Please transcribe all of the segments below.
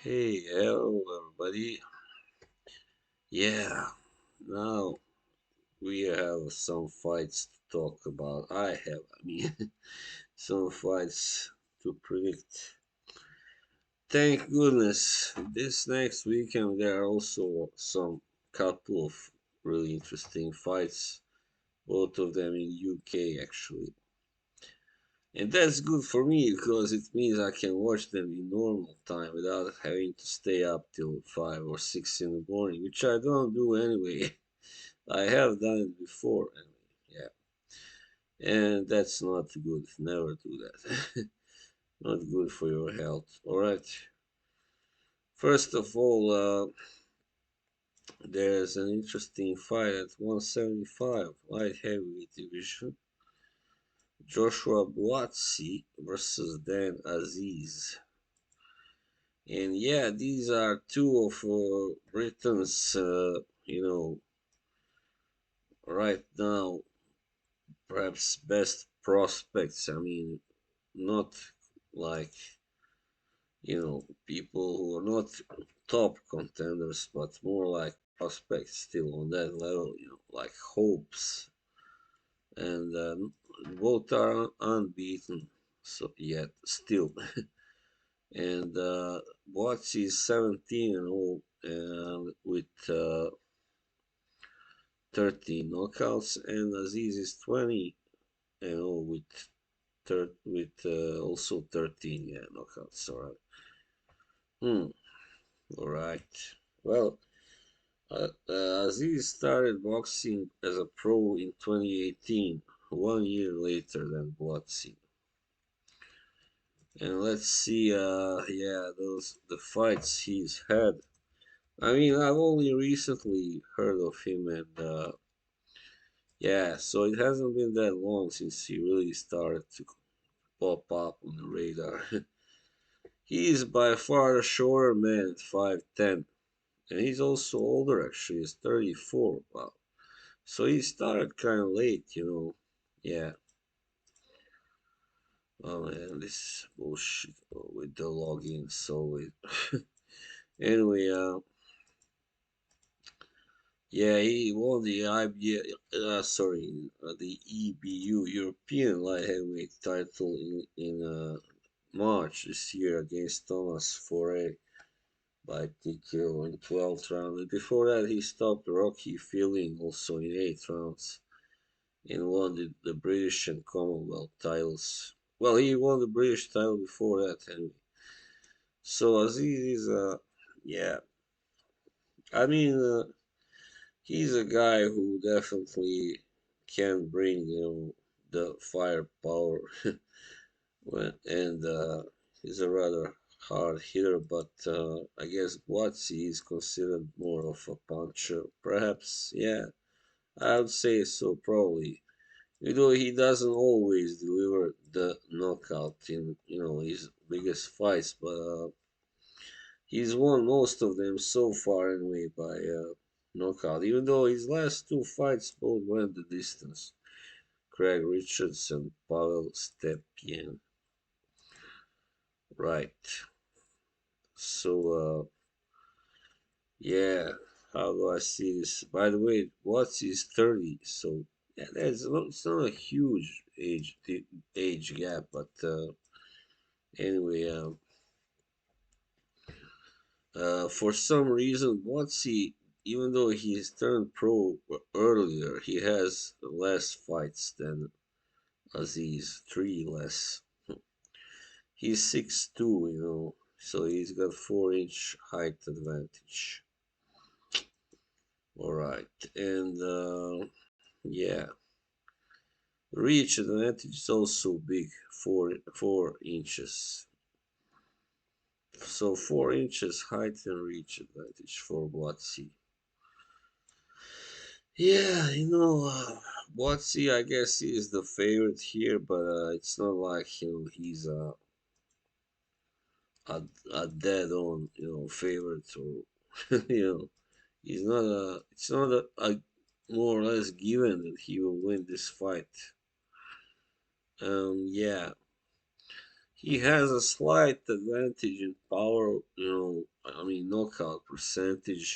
Hey, hello everybody. Yeah, now we have some fights to talk about. I mean, some fights to predict. Thank goodness, this next weekend there are also some couple of really interesting fights, both of them in UK actually. And that's good for me because it means I can watch them in normal time without having to stay up till 5 or 6 in the morning, which I don't do anyway. I have done it before anyway, yeah. And that's not good. Never do that. Not good for your health. Alright. First of all, there's an interesting fight at 175 light heavyweight division. Joshua Buatsi versus Dan Azeez. And yeah, these are two of Britain's, right now, perhaps best prospects. I mean, not like, people who are not top contenders, but more like prospects still on that level, like hopes. And both are unbeaten, so yet still. And Boatsi is 17 and all, and with 13 knockouts, and Azeez is 20 and all with also 13 knockouts. All right. Hmm. All right. Well, Azeez started boxing as a pro in 2018, 1 year later than Buatsi. And let's see, yeah, those the fights he's had. I mean, I've only recently heard of him, and yeah, so it hasn't been that long since he really started to pop up on the radar. He is by far a shorter man at 5'10", and he's also older actually, he's 34. Wow. So he started kind of late. Yeah. Oh man, this bullshit with the login. So anyway, yeah, he won the the EBU European light heavyweight title in March this year against Thomas Foray by TKO in 12th round. And before that, he stopped Rocky Fielding also in 8 rounds and won the British and Commonwealth titles. Well, he won the British title before that anyway. So Aziz is yeah, I mean, he's a guy who definitely can bring the firepower and he's a rather hard hitter, but I guess Boatsi is considered more of a puncher. Perhaps, yeah, I would say so, probably. He doesn't always deliver the knockout in his biggest fights, but he's won most of them so far anyway by knockout. Even though his last two fights both went the distance. Craig Richards and Pavel Stepien. Right. So yeah, how do I see this? By the way, Watts is 30, so yeah, it's not a huge age gap, but anyway, for some reason, Boatsi, even though he's turned pro earlier, he has less fights than Aziz, three less. He's 6'2", so he's got 4-inch height advantage. All right, and yeah, reach advantage is also big, 4 inches. So 4 inches height and reach advantage for Boatsi. Yeah, Boatsi, I guess he is the favorite here, but it's not like he's a, a dead on favorite or he's not a. It's not a more or less given that he will win this fight. Yeah, he has a slight advantage in power, knockout percentage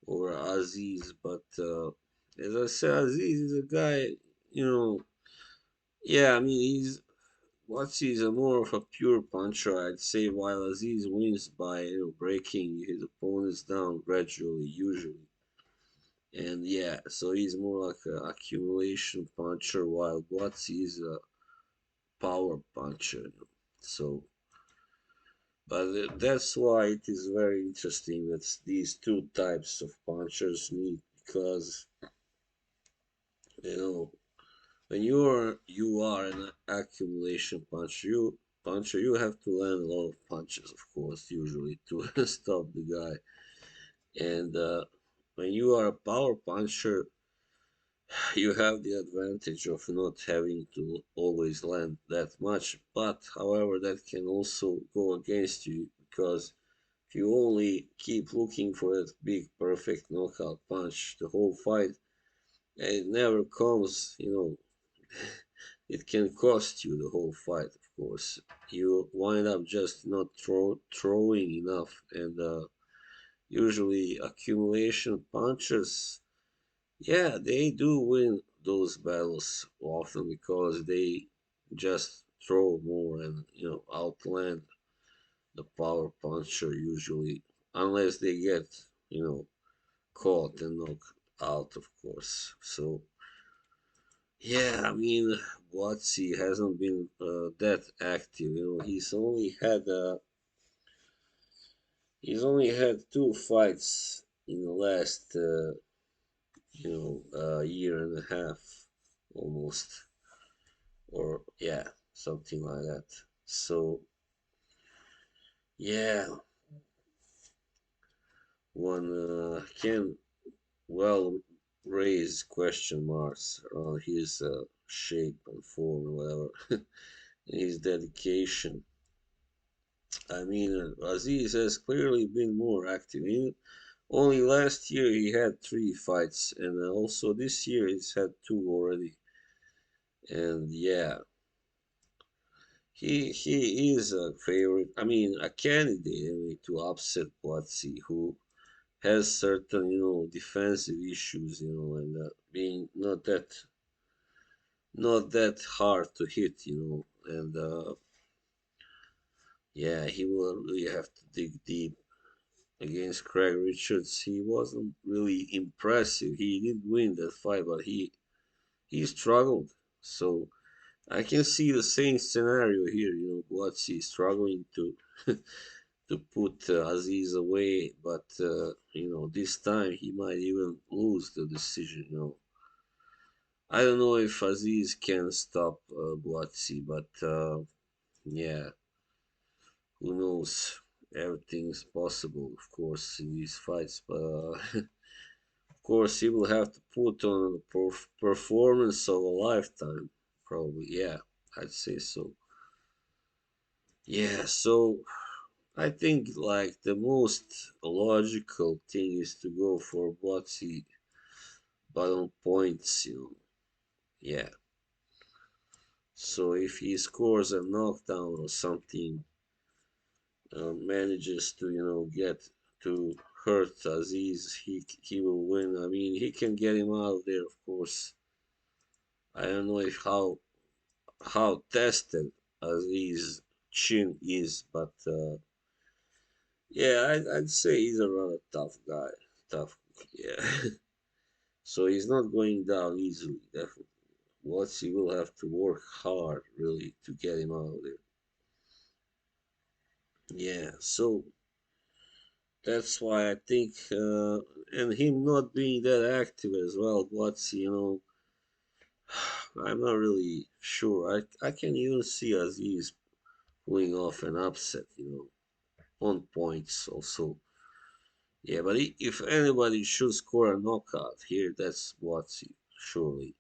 over Azeez, but as I said, Azeez is a guy, you know, yeah, I mean, Buatsi is a more of a pure puncher, I'd say, while Azeez wins by breaking his opponents down gradually, usually. And yeah, so he's more like an accumulation puncher, while Buatsi is a power puncher. So, but that's why it is very interesting that these two types of punchers meet because you know when you are an accumulation puncher, you have to land a lot of punches, of course, usually to stop the guy. And when you are a power puncher, you have the advantage of not having to always land that much. But however, that can also go against you because if you only keep looking for that big perfect knockout punch the whole fight, and it never comes, it can cost you the whole fight, of course. You wind up just not throwing enough, and usually accumulation punches, yeah, they do win those battles often because they just throw more and outland the power puncher usually, unless they get you know caught and knocked out, of course. So yeah, I mean, Boatsi hasn't been that active. He's only had two fights in the last year and a half, almost, or yeah, something like that. So yeah, one can well raise question marks around his shape and form, or whatever, and his dedication. I mean, Aziz has clearly been more active. Only last year he had three fights, and also this year he's had two already. And yeah, he is a favorite. I mean, a candidate anyway, to upset Buatsi, who has certain defensive issues, and being not that hard to hit, and yeah, he will really have to dig deep against Craig Richards. He wasn't really impressive. He did win that fight, but he struggled. So I can see the same scenario here. Buatsi struggling to to put Aziz away, but this time he might even lose the decision. I don't know if Aziz can stop Buatsi, but yeah, who knows? Everything's possible, of course, in these fights, but of course, he will have to put on a performance of a lifetime, probably. Yeah, I'd say so. Yeah, so I think like the most logical thing is to go for Boxy bottom points, Yeah. So if he scores a knockdown or something, manages to get to hurt Aziz, he will win. I mean, he can get him out of there, of course. I don't know if how tested Aziz chin is, but yeah, I'd say he's a rather tough guy. Tough, yeah. So he's not going down easily, definitely. Watts, he will have to work hard, really, to get him out of there. Yeah, so that's why I think, and him not being that active as well, Watts, I'm not really sure. I can even see Aziz pulling off an upset, on points also. Yeah, but if anybody should score a knockout here, that's Buatsi. Surely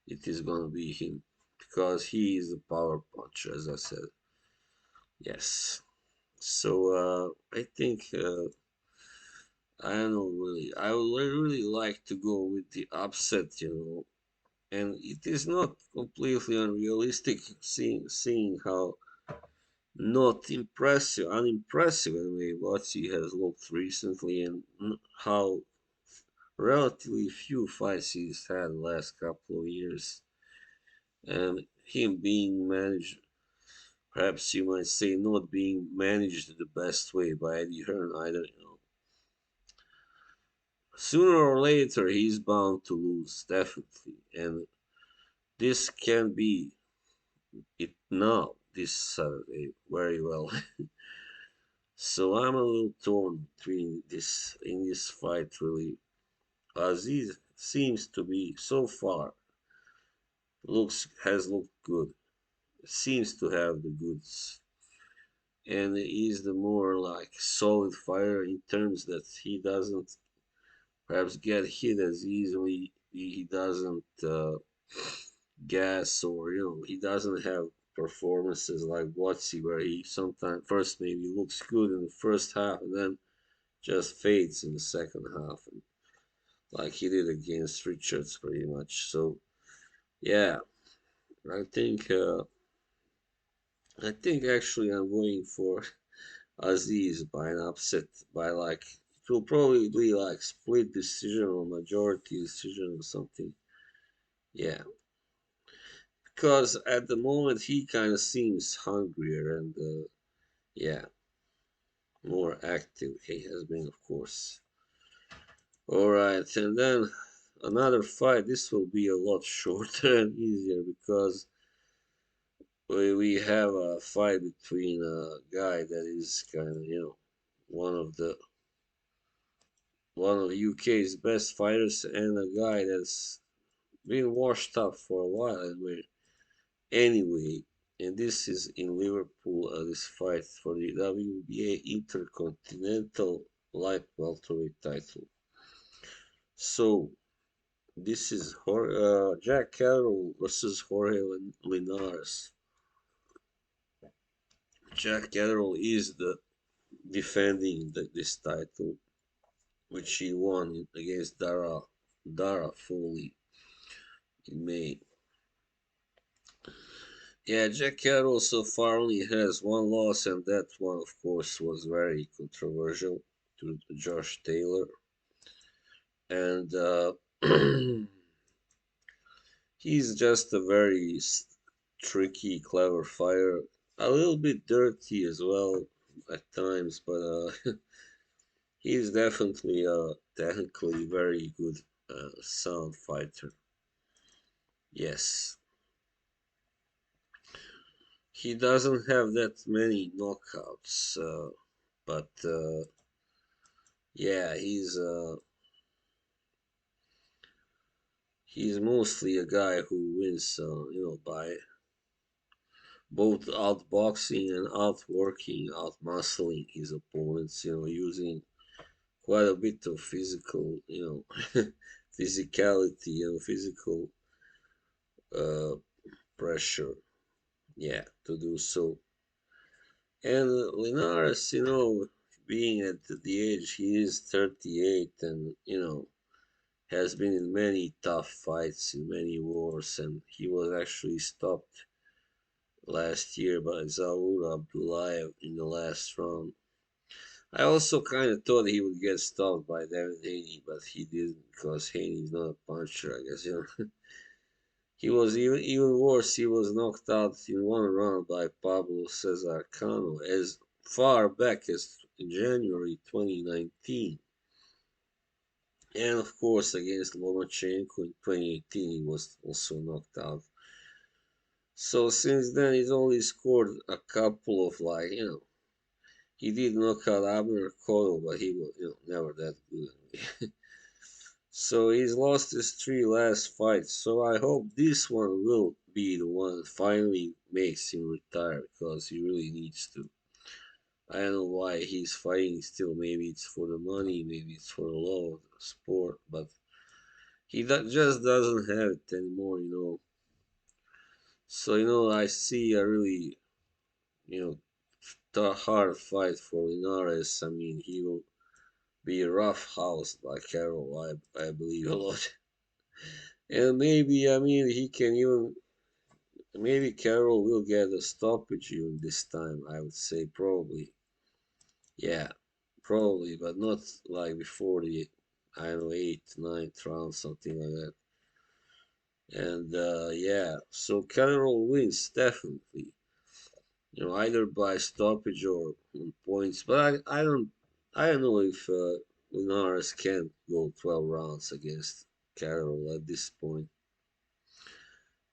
it is gonna be him because he is a power puncher, as I said. Yes. So I think I don't know really. I would really like to go with the upset, and it is not completely unrealistic seeing how not impressive, unimpressive in the way Buatsi has looked recently and how relatively few fights he's had the last couple of years. And him being managed, perhaps you might say, not being managed the best way by Eddie Hearn either. Sooner or later, he's bound to lose, definitely. And this can be it now, this Saturday, very well. So I'm a little torn between this in this fight really. Azeez seems to be so far looks has looked good. Seems to have the goods. And he's the more like solid fighter in terms that he doesn't perhaps get hit as easily. He doesn't gas or he doesn't have performances like Buatsi where he sometimes first maybe looks good in the first half and then just fades in the second half, and like he did against Richards pretty much. So yeah, I think uh, I think actually I'm going for Azeez by an upset by like it will probably be like split decision or majority decision or something. Yeah, because at the moment he kind of seems hungrier and yeah, more active he has been, of course. All right, and then another fight. This will be a lot shorter and easier because we have a fight between a guy that is kind of one of the one of UK's best fighters and a guy that's been washed up for a while anyway. And this is in Liverpool. This fight for the WBA Intercontinental light welterweight title. So this is Jack Catterall versus Jorge Linares. Jack Catterall is the defending this title, which he won against Dara Foley in May. Yeah, Jack Catterall so far only has one loss, and that one, of course, was very controversial to Josh Taylor. And he's just a very tricky, clever fighter. A little bit dirty as well at times, but he's definitely a technically very good, sound fighter. Yes. He doesn't have that many knockouts, but yeah, he's mostly a guy who wins, by both outboxing and outworking, outmuscling his opponents. Using quite a bit of physical, physicality, physical uh, pressure. Yeah, to do so. And Linares, being at the age he is 38, and has been in many tough fights in many wars, and he was actually stopped last year by Zaur Abdullayev in the last round. I also kind of thought he would get stopped by Devin Haney, but he didn't because Haney's not a puncher, I guess. He was even worse. He was knocked out in one round by Pablo Cesar Cano as far back as January 2019. And of course, against Lomachenko in 2018, he was also knocked out. So since then, he's only scored a couple of he did knock out Abner Cotto, but he was never that good. So he's lost his three last fights. So I hope this one will be the one that finally makes him retire because he really needs to. I don't know why he's fighting still. Maybe it's for the money, maybe it's for the love of the sport, but he just doesn't have it anymore. So I see a really you hard fight for Linares. I mean, he will be rough housed by Carroll. I believe a lot, and maybe I mean he can even Maybe Carroll will get a stoppage during this time. I would say probably. Yeah, probably, but not like before the I don't know eighth, ninth round, something like that. And yeah, so Catterall wins definitely. Either by stoppage or on points. But I don't know if Linares can go 12 rounds against Catterall at this point.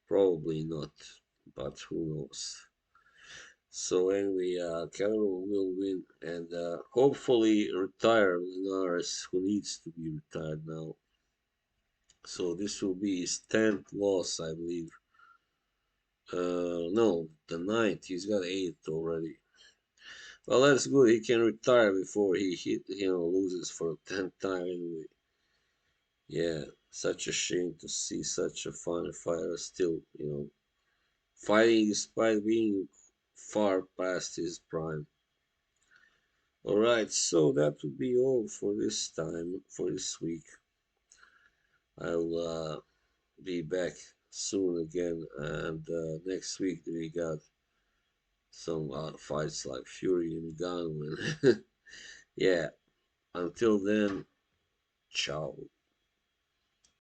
Probably not, but who knows? So anyway, Catterall will win and hopefully retire Linares, who needs to be retired now. So this will be his 10th loss, I believe. No, the ninth. He's got eight already. Well, that's good. He can retire before he loses for the 10th time anyway. Yeah, such a shame to see such a fine fighter still, fighting despite being far past his prime. All right, so that would be all for this time, for this week. I'll be back soon again, and next week we got some fights like Fury and Gunn. Yeah, until then, ciao.